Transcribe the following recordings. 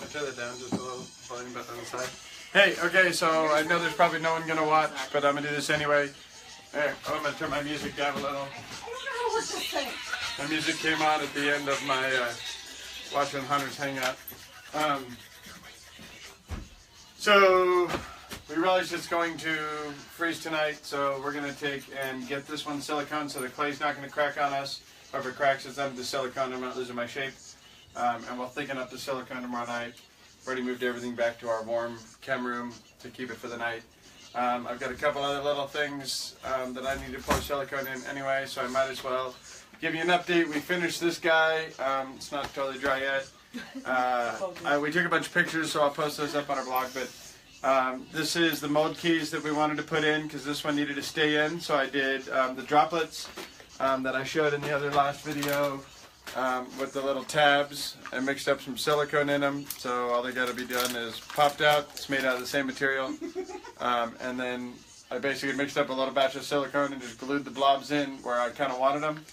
turn that down just a little, volume button on the side. Hey, okay, so I know there's probably no one gonna watch, but I'm gonna do this anyway. There, I'm gonna turn my music down a little. My music came on at the end of my watching Hunter's Hangout. So we realized it's going to freeze tonight, so we're gonna take and get this one silicone so the clay's not gonna crack on us. Or if it cracks, it's under the silicone. I'm not losing my shape. And we'll thicken up the silicone tomorrow night. Already moved everything back to our warm chem room to keep it for the night. I've got a couple other little things that I need to pour silicone in anyway, so I might as well give you an update. We finished this guy. It's not totally dry yet. We took a bunch of pictures, so I'll post those up on our blog. But this is the mold keys that we wanted to put in because this one needed to stay in. So I did the droplets that I showed in the other last video. With the little tabs. I mixed up some silicone in them, so all they got to be done is popped out. It's made out of the same material. And then I basically mixed up a little batch of silicone and just glued the blobs in where I kind of wanted them.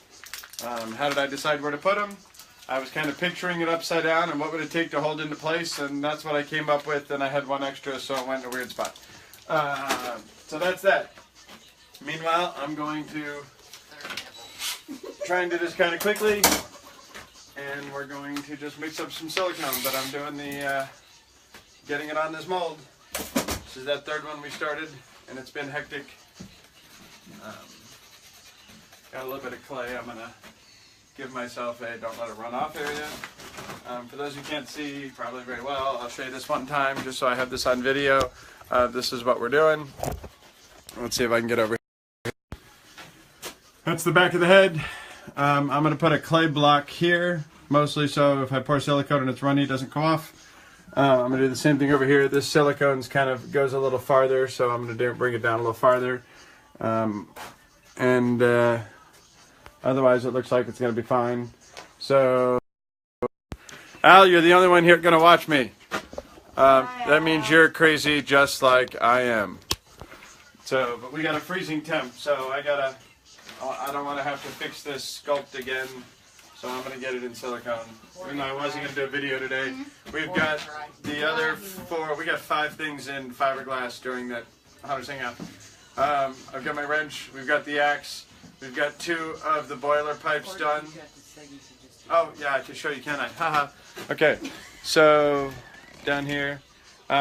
How did I decide where to put them? I was kind of picturing it upside down and what would it take to hold into place, and that's what I came up with, and I had one extra, so it went in a weird spot. So that's that. Meanwhile, I'm going to try and do this kind of quickly. And we're going to just mix up some silicone, but I'm doing the getting it on this mold. This is that third one we started, and it's been hectic. Got a little bit of clay. I'm going to give myself a don't let it run off area. For those who can't see probably very well, I'll show you this one time just so I have this on video. This is what we're doing. Let's see if I can get over here. That's the back of the head. I'm going to put a clay block here, mostly so if I pour silicone and it's runny, it doesn't come off. I'm going to do the same thing over here. This silicone's kind of goes a little farther, so I'm going to bring it down a little farther. Otherwise it looks like it's going to be fine. So, Al, you're the only one here going to watch me. That means you're crazy just like I am. So, but we got a freezing temp, so I don't want to have to fix this sculpt again, so I'm going to get it in silicone. Even though I wasn't going to do a video today. We've got the other we got 5 things in fiberglass during that Hunter's Hangout. I've got my wrench, we've got the axe, we've got 2 of the boiler pipes done. Oh, yeah, I can show you, can I? Haha. Okay, so down here,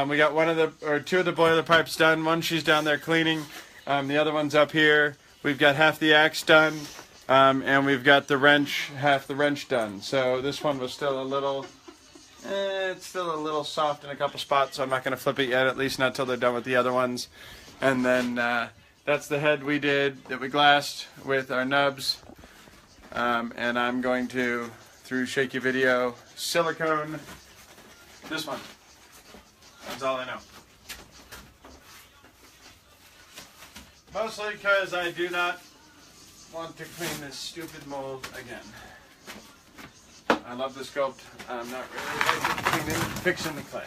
we got 2 of the boiler pipes done. One she's down there cleaning, the other one's up here. We've got half the axe done, and we've got the wrench, half the wrench done. So this one was still a little, it's still a little soft in a couple spots, so I'm not going to flip it yet, at least not till they're done with the other ones. And then that's the head we did, that we glassed with our nubs. And I'm going to, through shaky video, silicone this one. That's all I know. Mostly because I do not want to clean this stupid mold again. I love the sculpt. I'm not really fixing the clay.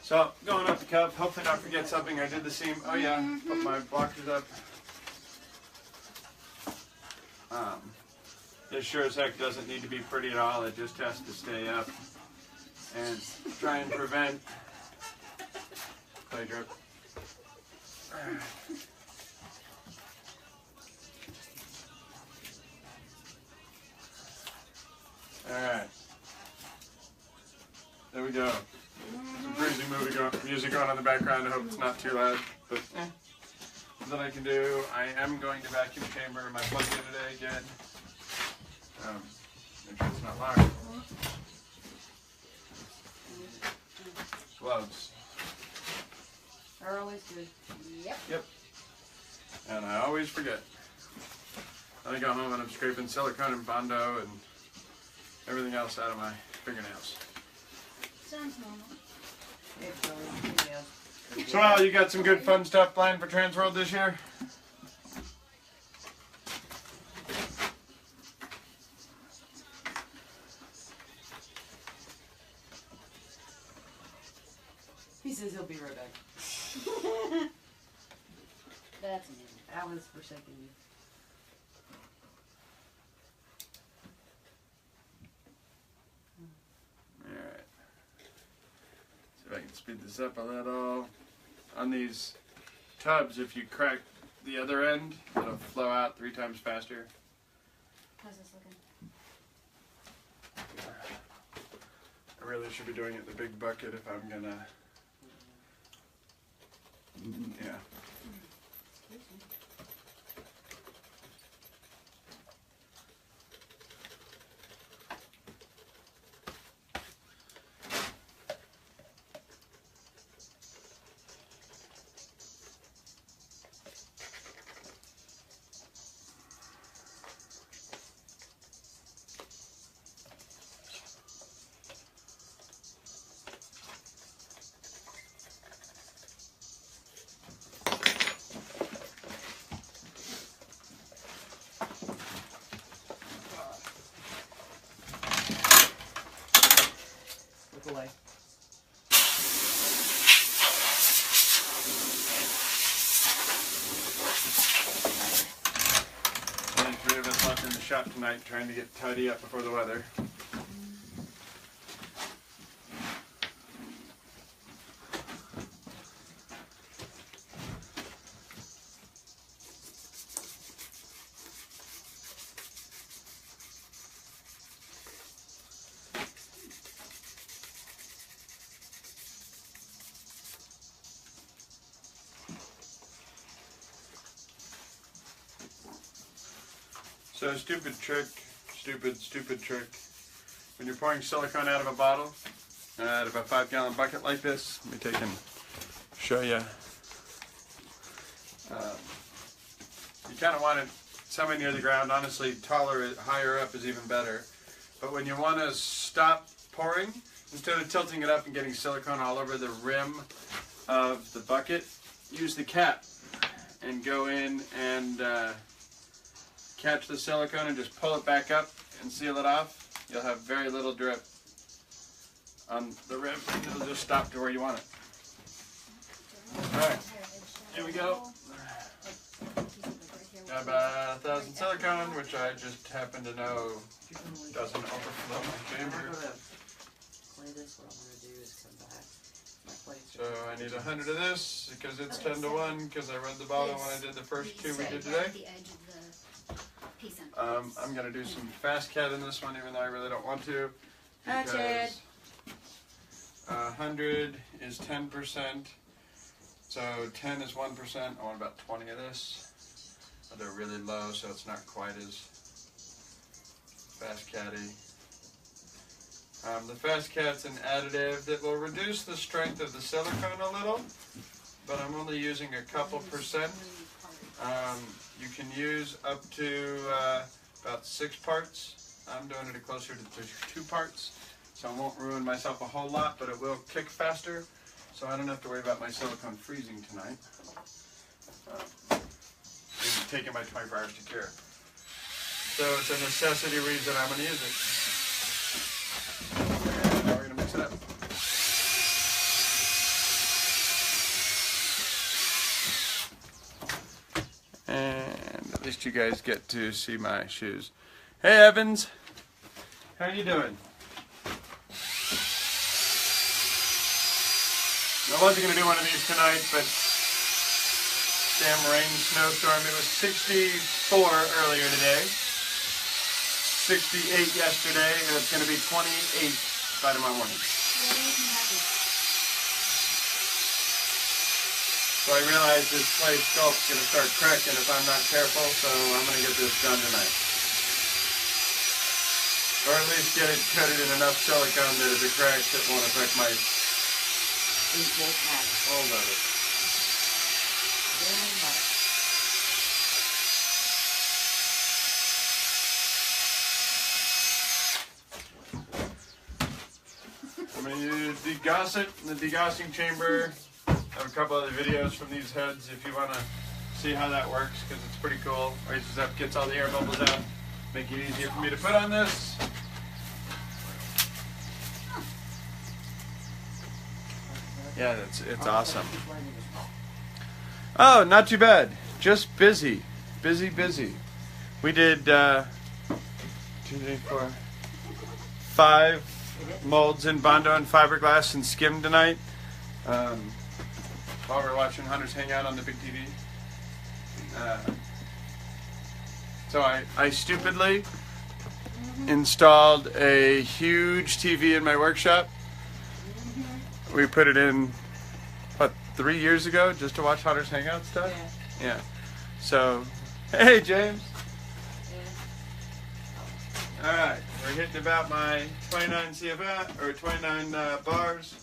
So, going up the cup, hopefully not forget something. I did the seam. Oh yeah, put my blockers up. This sure as heck doesn't need to be pretty at all. It just has to stay up and try and prevent clay drip. Alright. There we go. Some breezy music going on in the background. I hope it's not too loud. But that I can do. I am going to vacuum chamber my plug in today again. Make sure it's not locked. Gloves. Are always good. Yep. Yep. And I always forget. I go home and I'm scraping silicone and Bondo and everything else out of my fingernails. Sounds normal. So Al, you got some good fun stuff planned for Transworld this year? He says he'll be right back. That's me. That was forsaking you. speed this up a little. On these tubs, if you crack the other end, it'll flow out 3 times faster. How's this looking? I really should be doing it in the big bucket if I'm gonna. Yeah. Excuse me. Look away. Only 3 of us left in the shop tonight trying to get tidy up before the weather. So stupid trick. When you're pouring silicone out of a bottle, out of a 5-gallon bucket like this, let me take and show you. You kind of want it somewhere near the ground. Honestly, higher up is even better. But when you want to stop pouring, instead of tilting it up and getting silicone all over the rim of the bucket, use the cap and go in and catch the silicone and just pull it back up and seal it off. You'll have very little drip on the rim. It'll just stop to where you want it. Alright, here we go. Got about 1,000 silicone, which I just happen to know doesn't overflow my chamber. So I need 100 of this because it's 10 to 1 because I read the bottle when I did the first 2 we did today. I'm going to do some fast cat in this one even though I really don't want to. Because 100 is 10%. So 10 is 1%. I want about 20 of this. They're really low so it's not quite as fast catty. The fast cat's an additive that will reduce the strength of the silicone a little, but I'm only using a couple percent. You can use up to about 6 parts. I'm doing it closer to 2 parts, so I won't ruin myself a whole lot, but it will kick faster, so I don't have to worry about my silicone freezing tonight. It's taking my 24 hours to cure. So it's a necessity reason I'm going to use it. And now we're going to mix it up. And at least you guys get to see my shoes. Hey Evans, how are you doing? I wasn't going to do one of these tonight, but damn rain, snowstorm. It was 64 earlier today, 68 yesterday, and it's going to be 28 by tomorrow morning. So I realize this clay sculpt's going to start cracking if I'm not careful, so I'm going to get this done tonight. Or at least get it coated in enough silicone that if it cracks, it won't affect my all of it. I'm going to degauss it in the degaussing chamber. I have a couple other videos from these heads if you want to see how that works, because it's pretty cool. Raises up, gets all the air bubbles out, make it easier for me to put on this. Yeah, it's awesome. Oh, not too bad. Just busy. Busy. We did 2, 3, 4, 5 molds in Bondo and fiberglass and skim tonight. while we're watching Hunter's Hangout on the big TV. So I stupidly installed a huge TV in my workshop. We put it in, what, 3 years ago just to watch Hunter's Hangout stuff? Yeah. So, hey James. Alright, we're hitting about my 29 CFA, or 29 bars,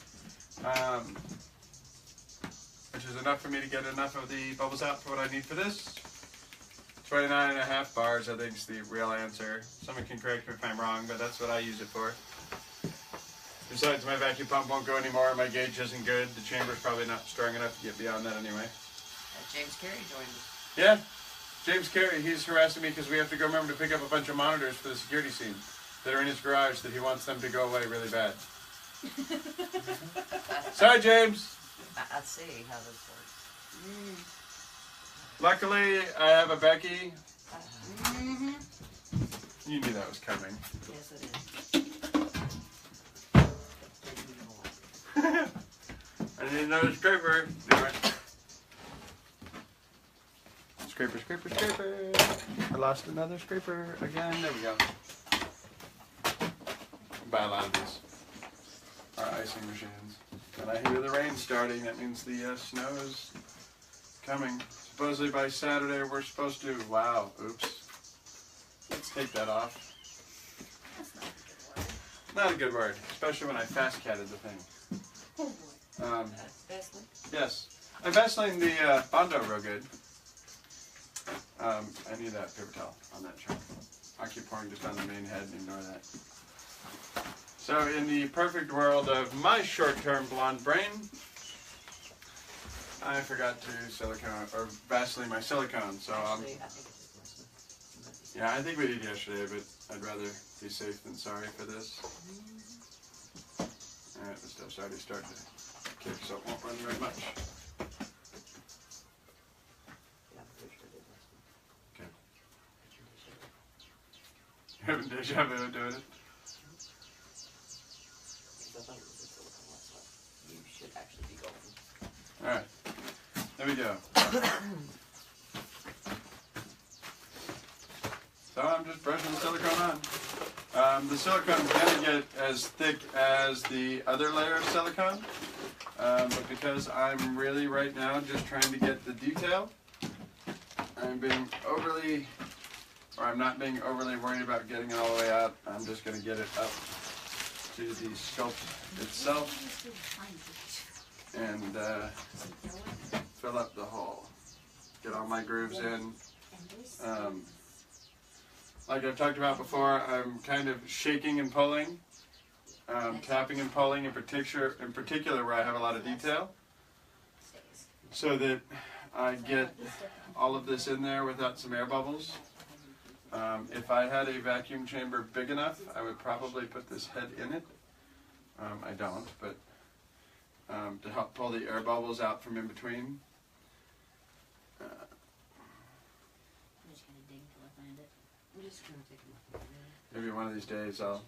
which is enough for me to get enough of the bubbles out for what I need for this. 29.5 bars, I think, is the real answer. Someone can correct me if I'm wrong, but that's what I use it for. Besides, my vacuum pump won't go anymore, my gauge isn't good, the chamber's probably not strong enough to get beyond that anyway. James Carey joined us. Yeah. James Carey, he's harassing me because we have to go remember to pick up a bunch of monitors for the security scene that are in his garage that he wants them to go away really bad. Sorry, James. Let's see how this works. Luckily, I have a Becky. You knew that was coming. Yes, it is. I need another scraper. Anyway. Scraper, scraper, scraper. I lost another scraper again. There we go. Buy a lot of these. Our icing machines. And I hear the rain starting. That means the snow is coming. Supposedly by Saturday we're supposed to. Wow. Oops. Let's take that off. That's not a good word. Not a good word, especially when I fast catted the thing. Oh boy. Vaseline? Yes. I Vaseline the Bondo real good. I need that paper towel on that shirt. I'll keep pouring just on the main head and ignore that. So in the perfect world of my short-term blonde brain, I forgot to silicone or Vaseline my silicone. So Actually, I think it's Vaseline. yeah, I think we did yesterday, but I'd rather be safe than sorry for this. Alright, the stuff's already starting to kick, so it won't run very much. Having deja vu doing it. You should actually be golden. Alright, there we go. So I'm just brushing the silicone on. The silicone is going to get as thick as the other layer of silicone, but because I'm really right now just trying to get the detail, I'm not being overly worried about getting it all the way out. I'm just going to get it up to the sculpt itself and fill up the hole. Get all my grooves in. Like I've talked about before, I'm kind of shaking and pulling, tapping and pulling in particular where I have a lot of detail, so that I get all of this in there without some air bubbles. If I had a vacuum chamber big enough, I would probably put this head in it. I don't, but to help pull the air bubbles out from in between. I'm just gonna dig till I find it. I'm just gonna take them off. Maybe one of these days I'll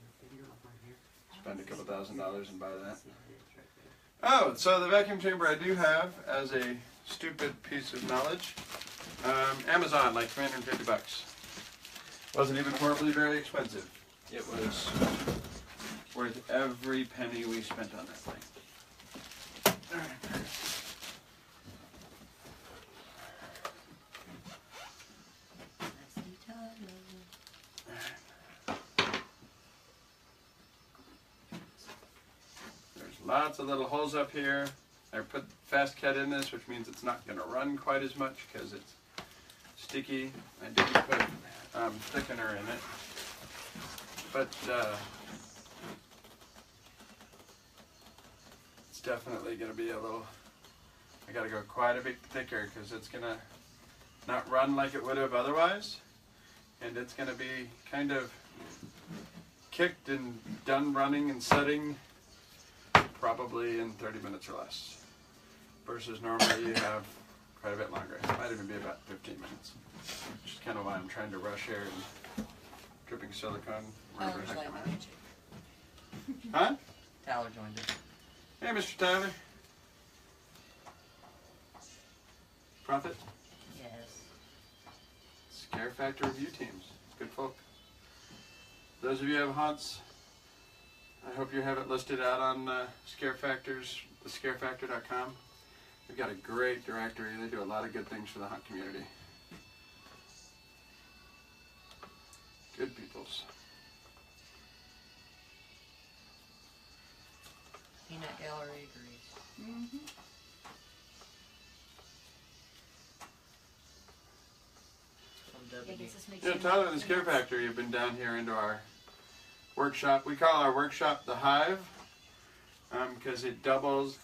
spend a couple $1,000s and buy that. Oh, so the vacuum chamber I do have as a stupid piece of knowledge. Amazon, like $350. Wasn't even horribly very expensive. It was worth every penny we spent on that thing. All right. There's lots of little holes up here. I put fast cat in this, which means it's not going to run quite as much because it's sticky. I didn't put thickener in it, but it's definitely going to be a little, I got to go quite a bit thicker because it's going to not run like it would have otherwise, and it's going to be kind of kicked and done running and setting probably in 30 minutes or less, versus normally you have quite a bit longer. It might even be about 15 minutes, which is kind of why I'm trying to rush here and dripping silicone wherever the heck I'm at. Huh? Tyler joined us. Hey, Mr. Tyler. Profit? Yes. Scare Factor review teams. Good folk. Those of you who have haunts, I hope you have it listed out on Scare Factors, thescarefactor.com. They've got a great directory. They do a lot of good things for the haunt community. Good peoples. Peanut Gallery agrees. Mm-hmm. From Yeah, I W. guess this makes Yeah, sense. Tyler and the Scare Factor, you've been down here into our workshop. We call our workshop the Hive because it doubles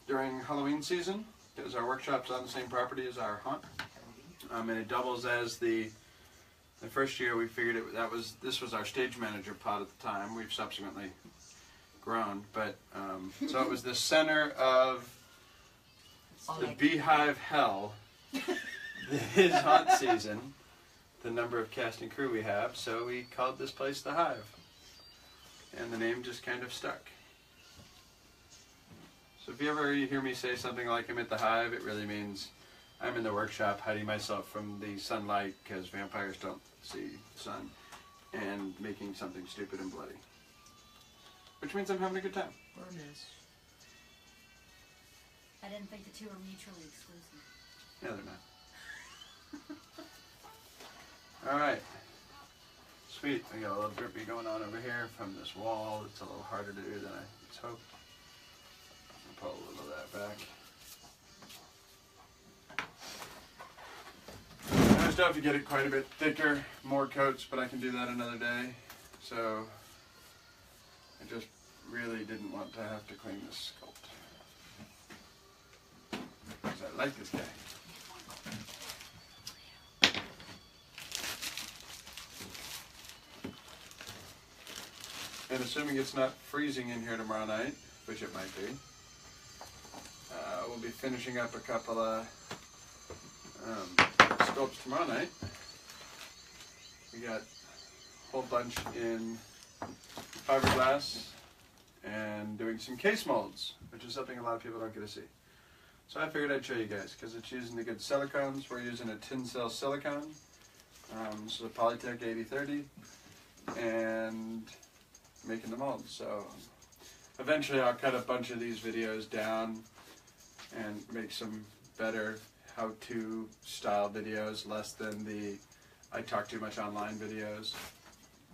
during Halloween season, because our workshop's on the same property as our haunt. And it doubles as the first year we figured this was our stage manager pod at the time. We've subsequently grown, but so it was the center of the beehive hell. His haunt season, the number of cast and crew we have, so we called this place the Hive, and the name just kind of stuck. So if you ever hear me say something like I'm at the Hive, it really means I'm in the workshop hiding myself from the sunlight because vampires don't see the sun, and making something stupid and bloody. Which means I'm having a good time. Or miss. I didn't think the two were mutually exclusive. Yeah, they're not. Alright. Sweet. We got a little drippy going on over here from this wall. It's a little harder to do than I was hoped. I'll pull a little of that back. I still have to get it quite a bit thicker, more coats, but I can do that another day. So I just really didn't want to have to clean this sculpt. Because I like this guy. And assuming it's not freezing in here tomorrow night, which it might be, we'll be finishing up a couple of sculpts tomorrow night. We got a whole bunch in fiberglass and doing some case molds, which is something a lot of people don't get to see. So I figured I'd show you guys, because it's using the good silicones. We're using a tin cell silicone. This is a Polytech 8030, and making the molds. So eventually I'll cut a bunch of these videos down and make some better how-to style videos, less than the I talk too much online videos.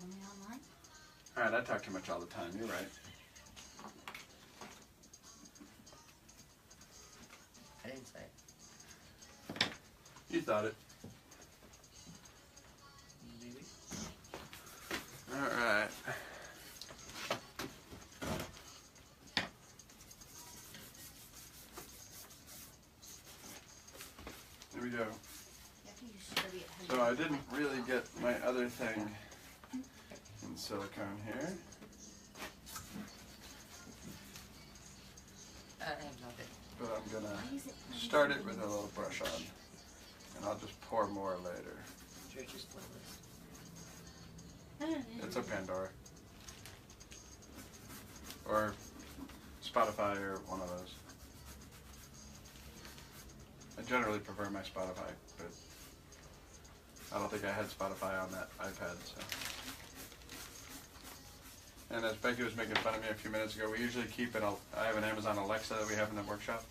Only online? Alright, I talk too much all the time, you're right. I didn't say it. You thought it. Maybe. Alright. Here we go. So I didn't really get my other thing in silicone here. I have nothing. But I'm gonna start it with a little brush on. And I'll just pour more later. Church's playlist. It's a Pandora. Or Spotify, or one of those. I generally prefer my Spotify, but I don't think I had Spotify on that iPad, so. And as Becky was making fun of me a few minutes ago, we usually keep it, I have an Amazon Alexa that we have in the workshop.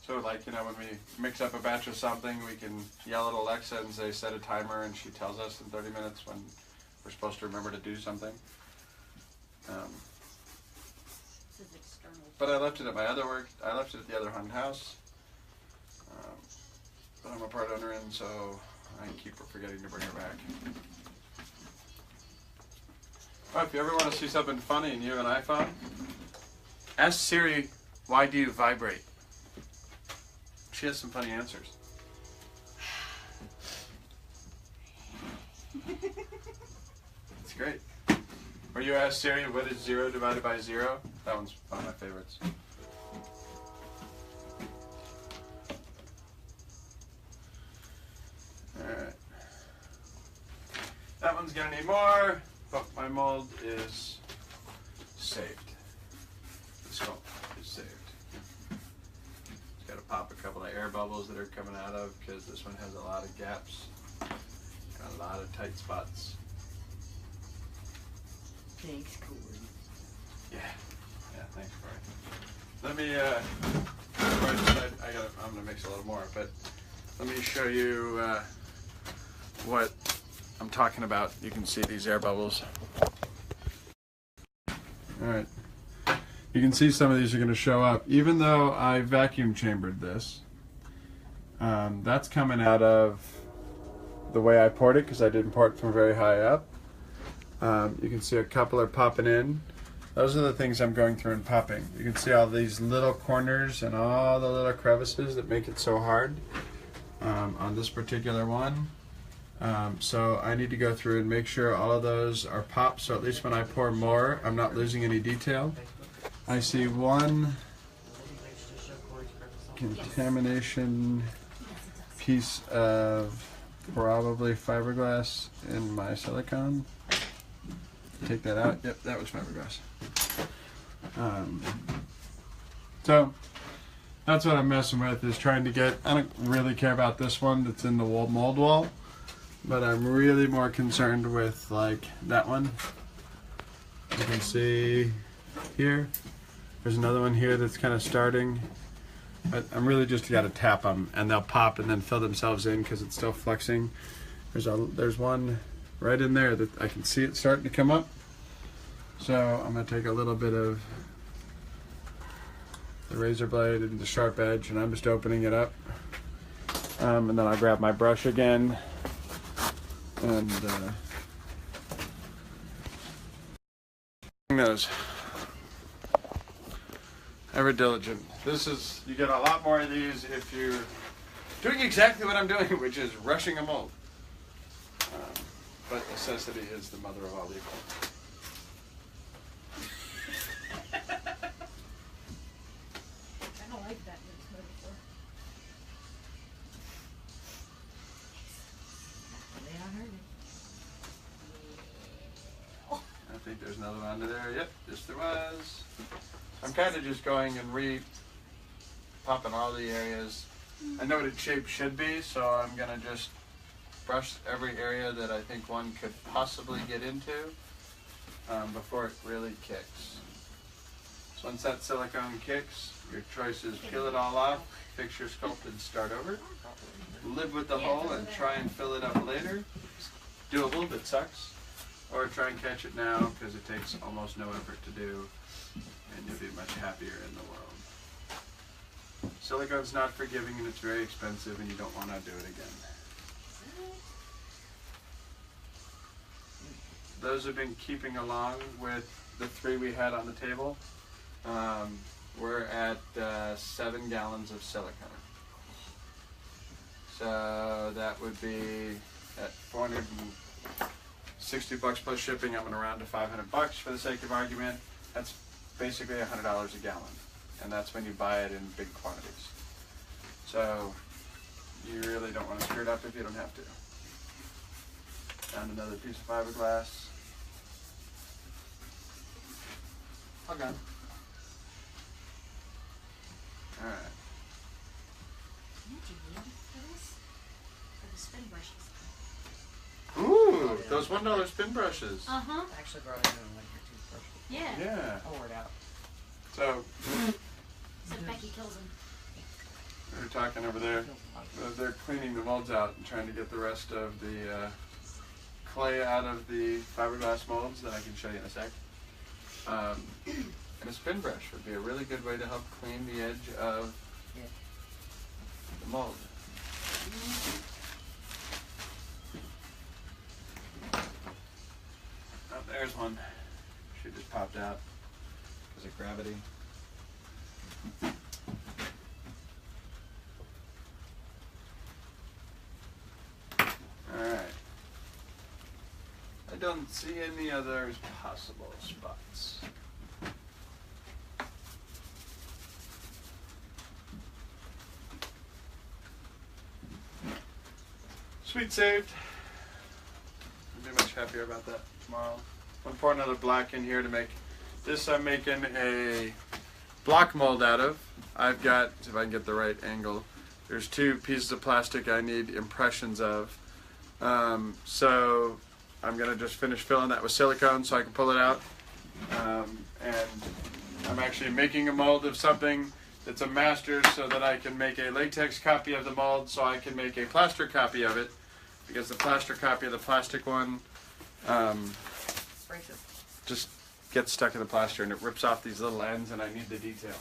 So like, you know, when we mix up a batch of something, we can yell at Alexa and say set a timer, and she tells us in 30 minutes when we're supposed to remember to do something. This is external. But I left it at my other work, I left it at the other haunted house. That I'm a part owner in, so I keep forgetting to bring her back. Oh, if you ever want to see something funny and you have an iPhone, ask Siri, why do you vibrate? She has some funny answers. It's great. Or you ask Siri, what is 0 divided by 0? That one's one of my favorites. Alright. That one's gonna need more, but my mold is saved. The sculpt is saved. Just gotta pop a couple of air bubbles that are coming out of, because this one has a lot of gaps and a lot of tight spots. Thanks, Corey. Yeah, thanks, Corey. Let me, before I decide, I'm gonna mix a little more, but let me show you what I'm talking about. You can see these air bubbles. All right, you can see some of these are gonna show up, even though I vacuum chambered this. That's coming out of the way I poured it, because I didn't pour it from very high up. You can see a couple are popping in. Those are the things I'm going through and popping. You can see all these little corners and all the little crevices that make it so hard on this particular one. So I need to go through and make sure all of those are popped, so at least when I pour more, I'm not losing any detail. I see one contamination piece of probably fiberglass in my silicone. Take that out. Yep, that was fiberglass. So that's what I'm messing with, is trying to get, I don't really care about this one that's in the mold wall, but I'm really more concerned with like that one. You can see here, there's another one here that's kind of starting, but I'm really just got to tap them and they'll pop and then fill themselves in because it's still flexing. There's one right in there that I can see it starting to come up. So I'm going to take a little bit of the razor blade and the sharp edge, and I'm just opening it up. And then I'll grab my brush again and those. Ever diligent. You get a lot more of these if you're doing exactly what I'm doing, which is rushing a mold. But necessity is the mother of all evil. I don't like that metaphor. They don't hurt me. I think there's another one under there. Yep, yes there was. I'm kind of just going and popping all the areas. I know what its shape should be, so I'm going to just brush every area that I think one could possibly get into before it really kicks. So once that silicone kicks, your choice is peel it all off, fix your sculpt and start over. Live with the hole and try and fill it up later. Do a little bit sucks. Or try and catch it now, because it takes almost no effort to do, and you'll be much happier in the world. Silicone's not forgiving and it's very expensive, and you don't want to do it again. Those have been keeping along with the 3 we had on the table. We're at 7 gallons of silicone. So that would be at $460 plus shipping. I'm going to round to $500 for the sake of argument. That's basically $100 a gallon, and that's when you buy it in big quantities. So you really don't want to screw it up if you don't have to. Found another piece of fiberglass. All gone. All right. What do you need for this? For the spin brushes. Ooh, those $1 spin brushes. Uh-huh. I actually brought it in like your toothbrush. Yeah. Yeah. I'll wear it out. So So Becky kills him. they're talking over there. They're cleaning the molds out and trying to get the rest of the clay out of the fiberglass molds that I can show you in a sec. And a spin brush would be a really good way to help clean the edge of the mold. Oh, there's one. She just popped out because of gravity. Alright. I don't see any other possible spots. Sweet saved. I'll be much happier about that tomorrow. I'm gonna pour another black in here to make this. I'm making a block mold out of. I've got, if I can get the right angle, There's 2 pieces of plastic I need impressions of. So I'm going to just finish filling that with silicone so I can pull it out. And I'm actually making a mold of something that's a master so that I can make a latex copy of the mold so I can make a plaster copy of it, because the plaster copy of the plastic one Breaks it. just gets stuck in the plaster and it rips off these little ends, and I need the detail.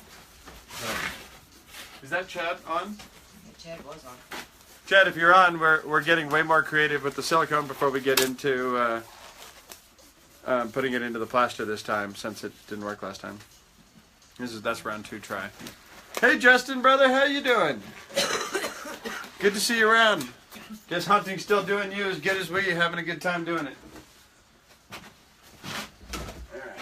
So, is that Chad on? Yeah, Chad was on. Chad, if you're on, we're getting way more creative with the silicone before we get into putting it into the plaster this time, since it didn't work last time. That's round 2 try. Hey Justin, brother, how you doing? Good to see you around. Guess hunting's still doing you as good as we. You having a good time doing it? All right.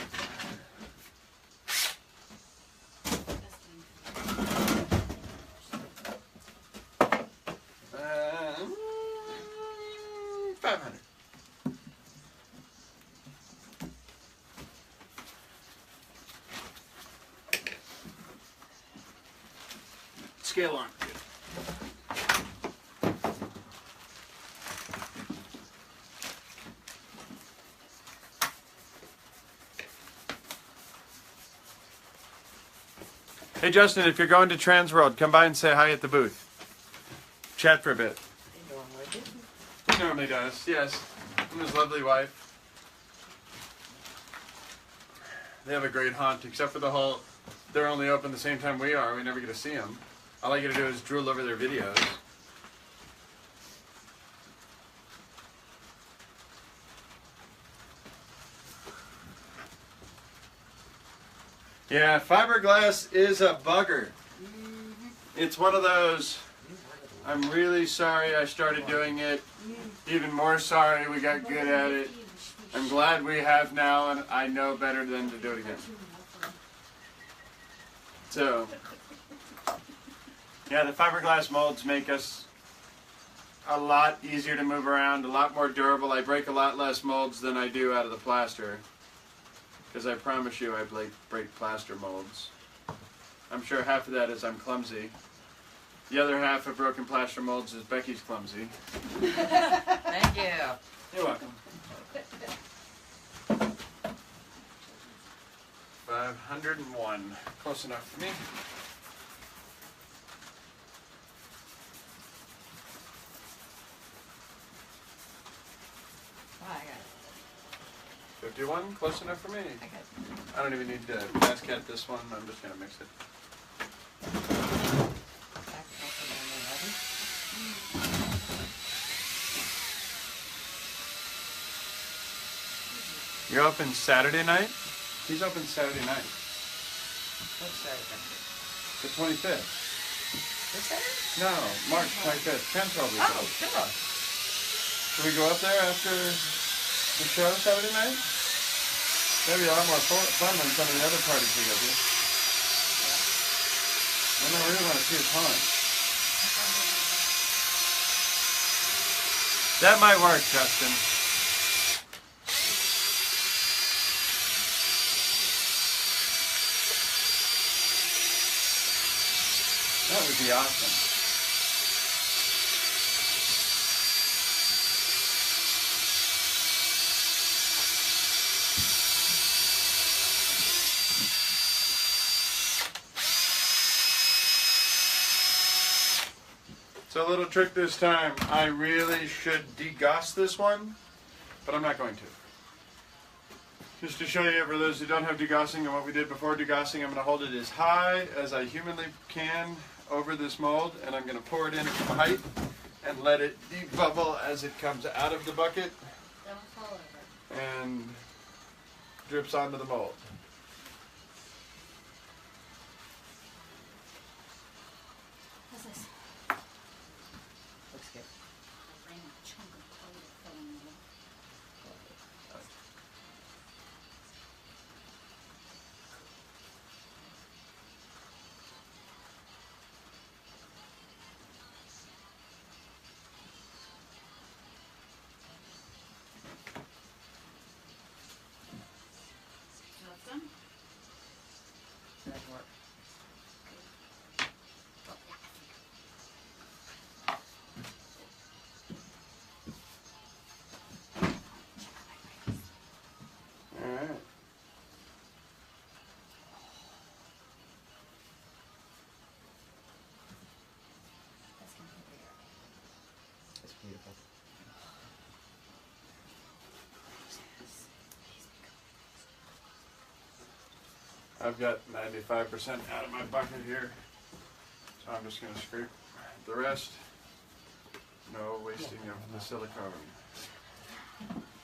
500. Scale on. Hey Justin, if you're going to Transworld, come by and say hi at the booth. Chat for a bit. He normally did. He normally does, yes. And his lovely wife. They have a great hunt, except for the whole, they're only open the same time we are. We never get to see them. All I get to do is drool over their videos. Yeah, fiberglass is a bugger. It's one of those, I'm really sorry I started doing it. Even more sorry we got good at it. I'm glad we have now, and I know better than to do it again. So, yeah, the fiberglass molds make us a lot easier to move around, a lot more durable. I break a lot less molds than I do out of the plaster. Because I promise you I break plaster molds. I'm sure half of that is I'm clumsy. The other half of broken plaster molds is Becky's clumsy. Thank you. You're welcome. 501. Close enough for me. Oh, I got it. 51. Close enough for me. I got it. I don't even need to basket this one. I'm just going to mix it. Back also on the 11. You're open Saturday night? He's open Saturday night. What's Saturday? The 25th. This Saturday? No, March 25th. Transworld weekend. Oh, sure. Should we go up there after the show Saturday night? That'd be a lot more fun than some of the other parties we go to. And I really want to see his hunt. That might work, Justin. That would be awesome. So a little trick this time. I really should degauss this one, but I'm not going to. Just to show you, for those who don't have degaussing and what we did before degaussing, I'm going to hold it as high as I humanly can over this mold, and I'm going to pour it in at the height and let it de-bubble as it comes out of the bucket Don't fall over. and drips onto the mold. How's this? Looks good. I bring a chunk of color filling in it. So I've got 95% out of my bucket here, so I'm just going to scrape the rest. No wasting of the silicone.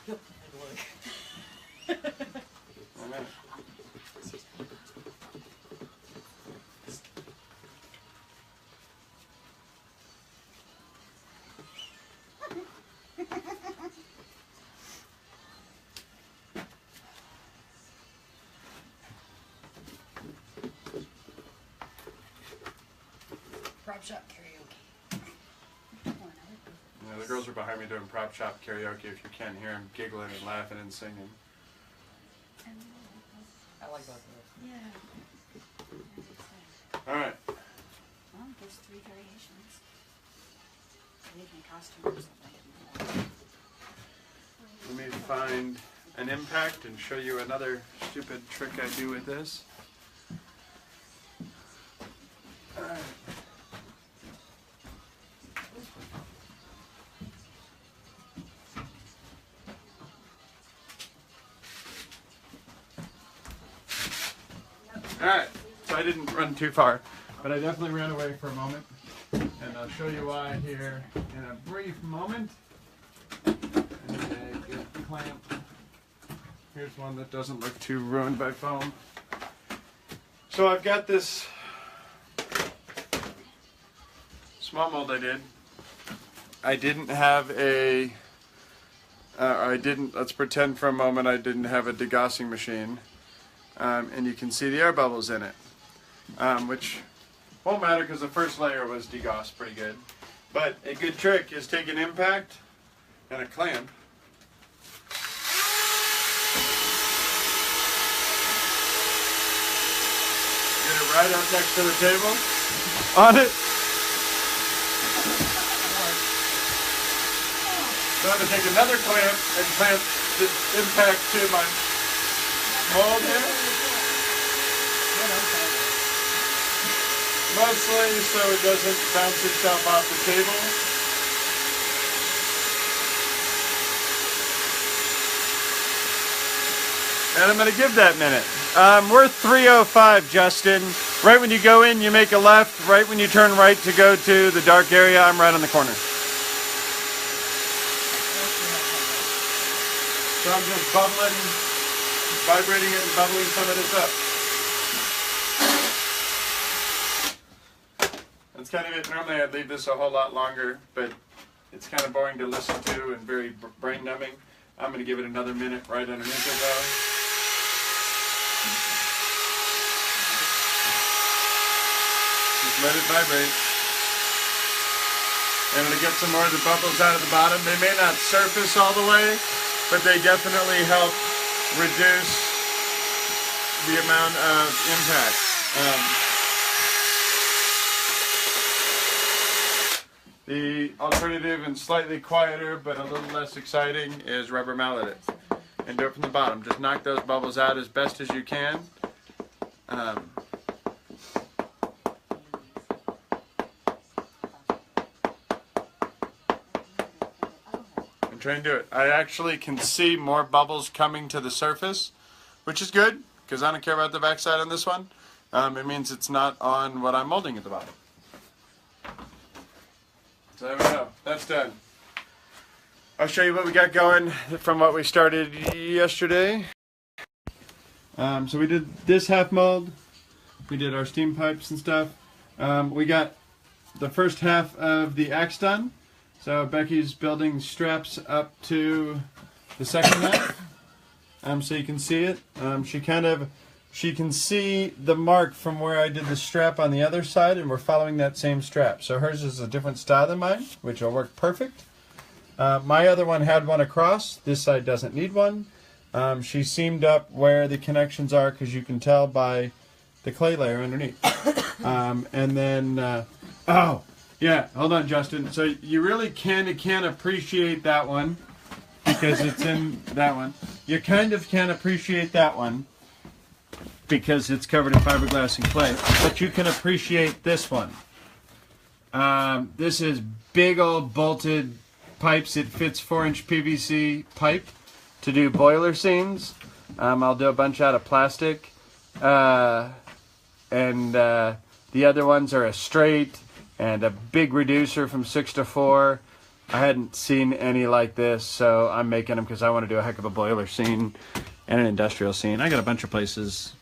Yep, it'll work. Amen. Prop shop karaoke. Yeah, the girls are behind me doing prop shop karaoke. If you can't hear them giggling and laughing and singing. I like both of those. Yeah. All right. Well, there's 3 variations. I need my costume or something. Let me find an impact and show you another stupid trick I do with this. All right. Alright, so I didn't run too far, but I definitely ran away for a moment, and I'll show you why here in a brief moment. And a good clamp. Here's one that doesn't look too ruined by foam. So I've got this small mold I did. I didn't have a, let's pretend for a moment I didn't have a degaussing machine. And you can see the air bubbles in it, which won't matter because the first layer was degaussed pretty good. But a good trick is take an impact and a clamp. Get it right up next to the table on it. So I'm going to take another clamp and clamp the impact to my mold here. Mostly so it doesn't bounce itself off the table. And I'm going to give that minute. We're 3:05, Justin. Right when you go in, you make a left. Right when you turn right to go to the dark area, I'm right on the corner. So I'm just bubbling, vibrating it and bubbling some of this up. That's kind of it. Normally I'd leave this a whole lot longer, but it's kind of boring to listen to and very brain numbing. I'm going to give it another minute right underneath it though. Just let it vibrate. And it'll get some more of the bubbles out of the bottom. They may not surface all the way, but they definitely help reduce the amount of impact. The alternative and slightly quieter but a little less exciting is rubber mallet it. And do it from the bottom. Just knock those bubbles out as best as you can. And try and do it. I actually can see more bubbles coming to the surface, which is good because I don't care about the backside on this one. It means it's not on what I'm molding at the bottom. So there we go. That's done. I'll show you what we got going from what we started yesterday. So we did this half mold. We did our steam pipes and stuff. We got the first half of the axe done. So Becky's building straps up to the second half. So you can see it. She can see the mark from where I did the strap on the other side, and we're following that same strap. So hers is a different style than mine, which will work perfect. My other one had one across. This side doesn't need one. She seamed up where the connections are because you can tell by the clay layer underneath. And then, oh, yeah, hold on, Justin. So you really can't appreciate that one because it's in that one. You kind of can appreciate that one because it's covered in fiberglass and clay, but you can appreciate this one. This is big old bolted pipes. It fits 4-inch PVC pipe to do boiler seams. I'll do a bunch out of plastic. and the other ones are a straight and a big reducer from 6 to 4. I hadn't seen any like this, so I'm making them because I want to do a heck of a boiler scene and an industrial scene. I got a bunch of places,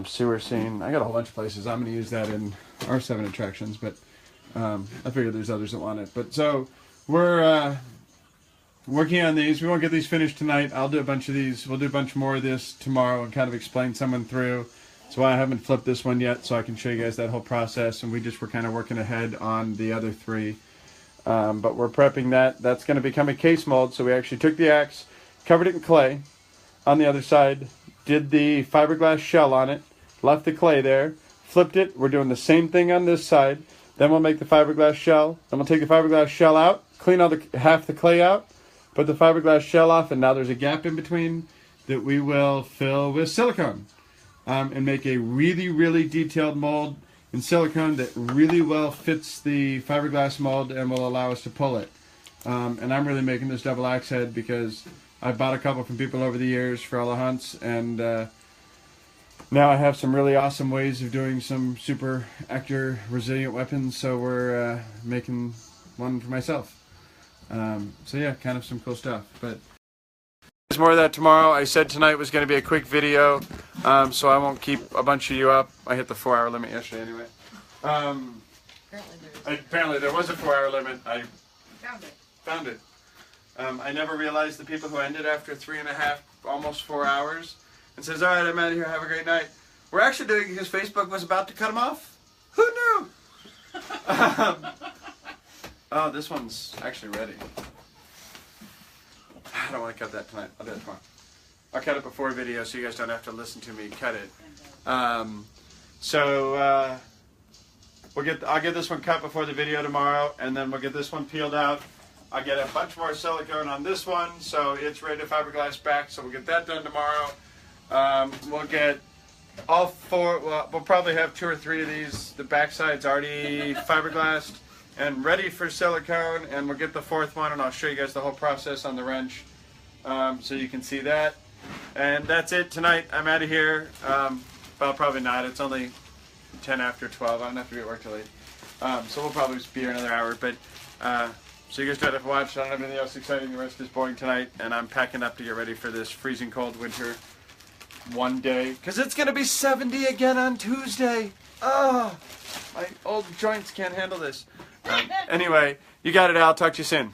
sewer scene. I got a whole bunch of places. I'm going to use that in our 7 attractions, but I figure there's others that want it. But so we're working on these. We won't get these finished tonight. I'll do a bunch of these. We'll do a bunch more of this tomorrow and kind of explain someone through. That's why I haven't flipped this one yet, so I can show you guys that whole process. And we just were kind of working ahead on the other 3. But we're prepping that. That's going to become a case mold. So we actually took the axe, covered it in clay on the other side, did the fiberglass shell on it, left the clay there, flipped it. We're doing the same thing on this side. Then we'll make the fiberglass shell. Then we'll take the fiberglass shell out, clean all half the clay out, put the fiberglass shell off, and now there's a gap in between that we will fill with silicone. And make a really, really detailed mold in silicone that really well fits the fiberglass mold and will allow us to pull it. And I'm really making this double axe head because I bought a couple from people over the years for all the hunts, and now I have some really awesome ways of doing some super accurate resilient weapons, so we're making one for myself. So yeah, kind of some cool stuff. But there's more of that tomorrow. I said tonight was going to be a quick video, so I won't keep a bunch of you up. I hit the 4-hour limit yesterday anyway. Apparently there was a 4-hour limit. I found it. I never realized the people who ended after 3.5, almost 4 hours, and says, "All right, I'm out of here. Have a great night." We're actually doing it because Facebook was about to cut them off. Who knew? Oh, this one's actually ready. I don't want to cut that tonight. I'll do it tomorrow. I'll cut it before video so you guys don't have to listen to me cut it. I'll get this one cut before the video tomorrow, and then we'll get this one peeled out. I'll get a bunch more silicone on this one, so it's ready to fiberglass back, so we'll get that done tomorrow. We'll get all 4, well, we'll probably have 2 or 3 of these. The backside's already fiberglassed and ready for silicone, and we'll get the 4th one, and I'll show you guys the whole process on the wrench, so you can see that. And that's it tonight. I'm out of here. Well, probably not. It's only 10 after 12. I don't have to be at work till 8. So we'll probably be here another hour. But so you guys don't have to watch. I don't have anything else exciting. The rest is boring tonight, and I'm packing up to get ready for this freezing cold winter one day, because it's going to be 70 again on Tuesday. Oh, my old joints can't handle this. Anyway, you got it, Al. Talk to you soon.